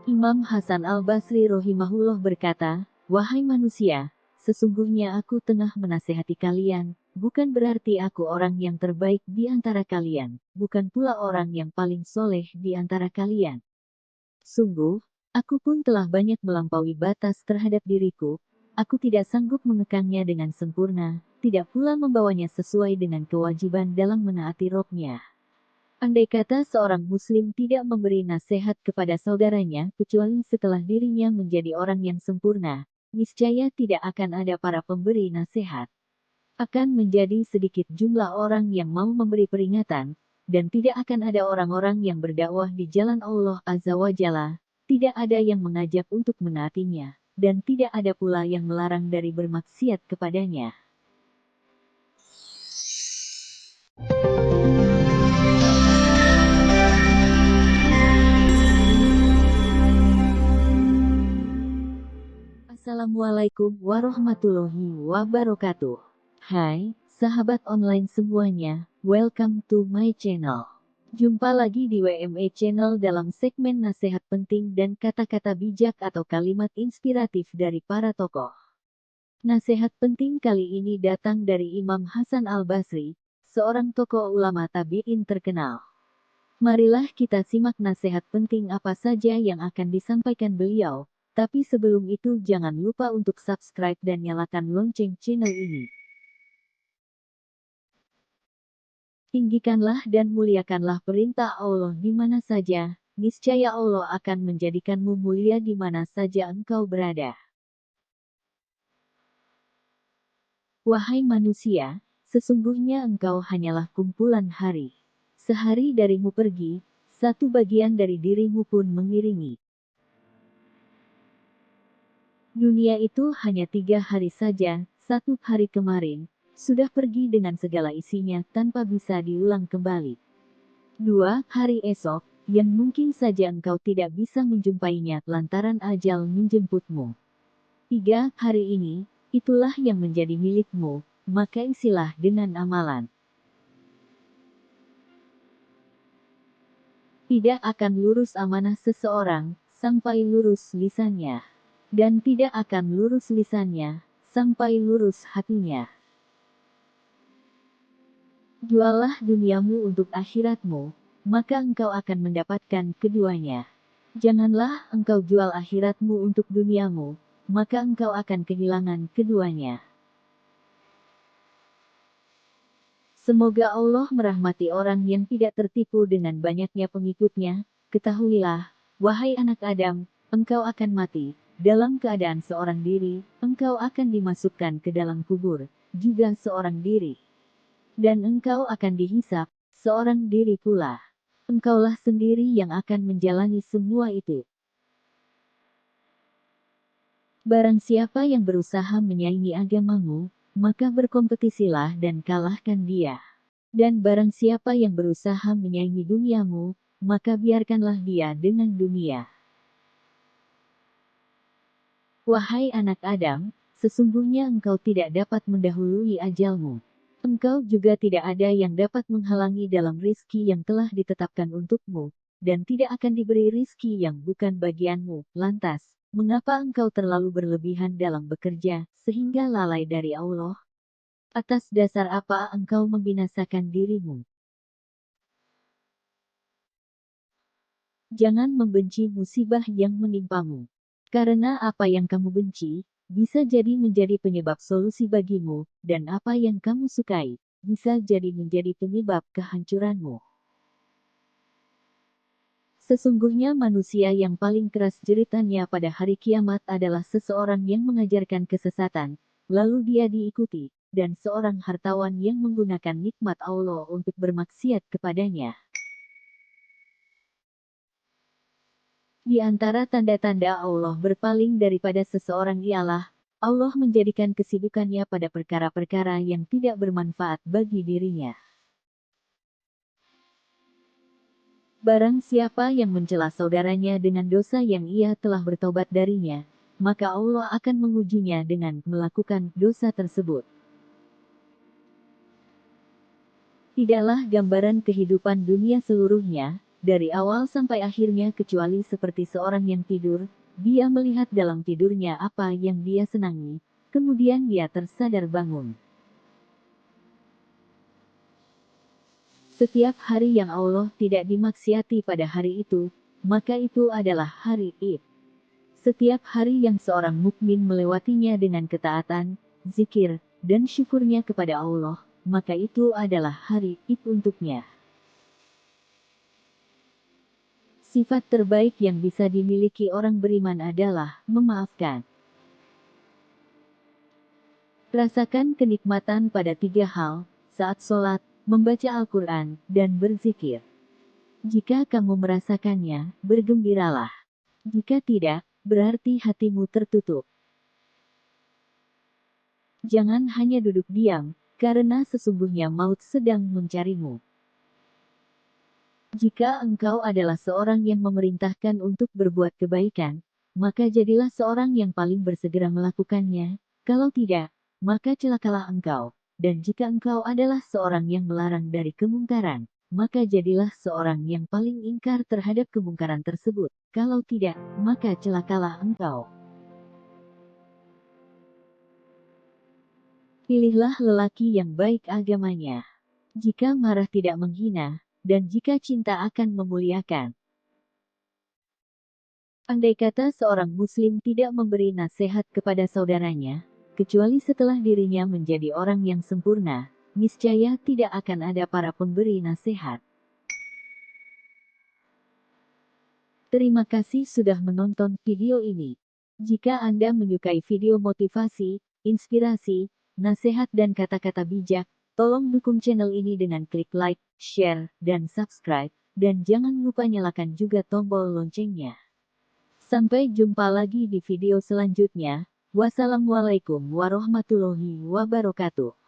Imam Hasan al-Basri rahimahullah berkata, "Wahai manusia, sesungguhnya aku tengah menasehati kalian, bukan berarti aku orang yang terbaik di antara kalian, bukan pula orang yang paling soleh di antara kalian. Sungguh, aku pun telah banyak melampaui batas terhadap diriku, aku tidak sanggup mengekangnya dengan sempurna, tidak pula membawanya sesuai dengan kewajiban dalam menaati Robnya. Andai kata seorang muslim tidak memberi nasihat kepada saudaranya kecuali setelah dirinya menjadi orang yang sempurna, niscaya tidak akan ada para pemberi nasihat. Akan menjadi sedikit jumlah orang yang mau memberi peringatan, dan tidak akan ada orang-orang yang berdakwah di jalan Allah Azza wa Jalla, tidak ada yang mengajak untuk menaatinya, dan tidak ada pula yang melarang dari bermaksiat kepadanya." Assalamualaikum warahmatullahi wabarakatuh. Hai, sahabat online semuanya, welcome to my channel. Jumpa lagi di WME Channel dalam segmen nasihat penting dan kata-kata bijak atau kalimat inspiratif dari para tokoh. Nasihat penting kali ini datang dari Imam Hasan al-Basri, seorang tokoh ulama tabi'in terkenal. Marilah kita simak nasihat penting apa saja yang akan disampaikan beliau. Tapi sebelum itu jangan lupa untuk subscribe dan nyalakan lonceng channel ini. Tinggikanlah dan muliakanlah perintah Allah di mana saja, niscaya Allah akan menjadikanmu mulia di mana saja engkau berada. Wahai manusia, sesungguhnya engkau hanyalah kumpulan hari. Sehari darimu pergi, satu bagian dari dirimu pun mengiringi. Dunia itu hanya 3 hari saja, 1 hari kemarin, sudah pergi dengan segala isinya tanpa bisa diulang kembali. 2 hari esok, yang mungkin saja engkau tidak bisa menjumpainya lantaran ajal menjemputmu. 3 hari ini, itulah yang menjadi milikmu, maka isilah dengan amalan. Tidak akan lurus amanah seseorang, sampai lurus lisannya. Dan tidak akan lurus lisannya, sampai lurus hatinya. Juallah duniamu untuk akhiratmu, maka engkau akan mendapatkan keduanya. Janganlah engkau jual akhiratmu untuk duniamu, maka engkau akan kehilangan keduanya. Semoga Allah merahmati orang yang tidak tertipu dengan banyaknya pengikutnya. Ketahuilah, wahai anak Adam, engkau akan mati. Dalam keadaan seorang diri, engkau akan dimasukkan ke dalam kubur, juga seorang diri. Dan engkau akan dihisap, seorang diri pula. Engkaulah sendiri yang akan menjalani semua itu. Barang siapa yang berusaha menyaingi agamamu, maka berkompetisilah dan kalahkan dia. Dan barang siapa yang berusaha menyaingi duniamu, maka biarkanlah dia dengan dunia. Wahai anak Adam, sesungguhnya engkau tidak dapat mendahului ajalmu. Engkau juga tidak ada yang dapat menghalangi dalam rizki yang telah ditetapkan untukmu, dan tidak akan diberi rizki yang bukan bagianmu. Lantas, mengapa engkau terlalu berlebihan dalam bekerja, sehingga lalai dari Allah? Atas dasar apa engkau membinasakan dirimu? Jangan membenci musibah yang menimpamu. Karena apa yang kamu benci, bisa jadi menjadi penyebab solusi bagimu, dan apa yang kamu sukai, bisa jadi menjadi penyebab kehancuranmu. Sesungguhnya manusia yang paling keras jeritannya pada hari kiamat adalah seseorang yang mengajarkan kesesatan, lalu dia diikuti, dan seorang hartawan yang menggunakan nikmat Allah untuk bermaksiat kepadanya. Di antara tanda-tanda Allah berpaling daripada seseorang ialah, Allah menjadikan kesibukannya pada perkara-perkara yang tidak bermanfaat bagi dirinya. Barang siapa yang mencela saudaranya dengan dosa yang ia telah bertobat darinya, maka Allah akan mengujinya dengan melakukan dosa tersebut. Tidaklah gambaran kehidupan dunia seluruhnya, dari awal sampai akhirnya kecuali seperti seorang yang tidur, dia melihat dalam tidurnya apa yang dia senangi, kemudian dia tersadar bangun. Setiap hari yang Allah tidak dimaksiati pada hari itu, maka itu adalah hari Id. Setiap hari yang seorang mukmin melewatinya dengan ketaatan, zikir, dan syukurnya kepada Allah, maka itu adalah hari Id untuknya. Sifat terbaik yang bisa dimiliki orang beriman adalah memaafkan. Rasakan kenikmatan pada 3 hal, saat sholat, membaca Al-Quran, dan berzikir. Jika kamu merasakannya, bergembiralah. Jika tidak, berarti hatimu tertutup. Jangan hanya duduk diam, karena sesungguhnya maut sedang mencarimu. Jika engkau adalah seorang yang memerintahkan untuk berbuat kebaikan, maka jadilah seorang yang paling bersegera melakukannya. Kalau tidak, maka celakalah engkau. Dan jika engkau adalah seorang yang melarang dari kemungkaran, maka jadilah seorang yang paling ingkar terhadap kemungkaran tersebut. Kalau tidak, maka celakalah engkau. Pilihlah lelaki yang baik agamanya. Jika marah tidak menghina, dan jika cinta akan memuliakan. Andai kata seorang muslim tidak memberi nasihat kepada saudaranya, kecuali setelah dirinya menjadi orang yang sempurna, niscaya tidak akan ada para pemberi nasihat. Terima kasih sudah menonton video ini. Jika Anda menyukai video motivasi, inspirasi, nasihat dan kata-kata bijak, tolong dukung channel ini dengan klik like, share, dan subscribe, dan jangan lupa nyalakan juga tombol loncengnya. Sampai jumpa lagi di video selanjutnya. Wassalamualaikum warahmatullahi wabarakatuh.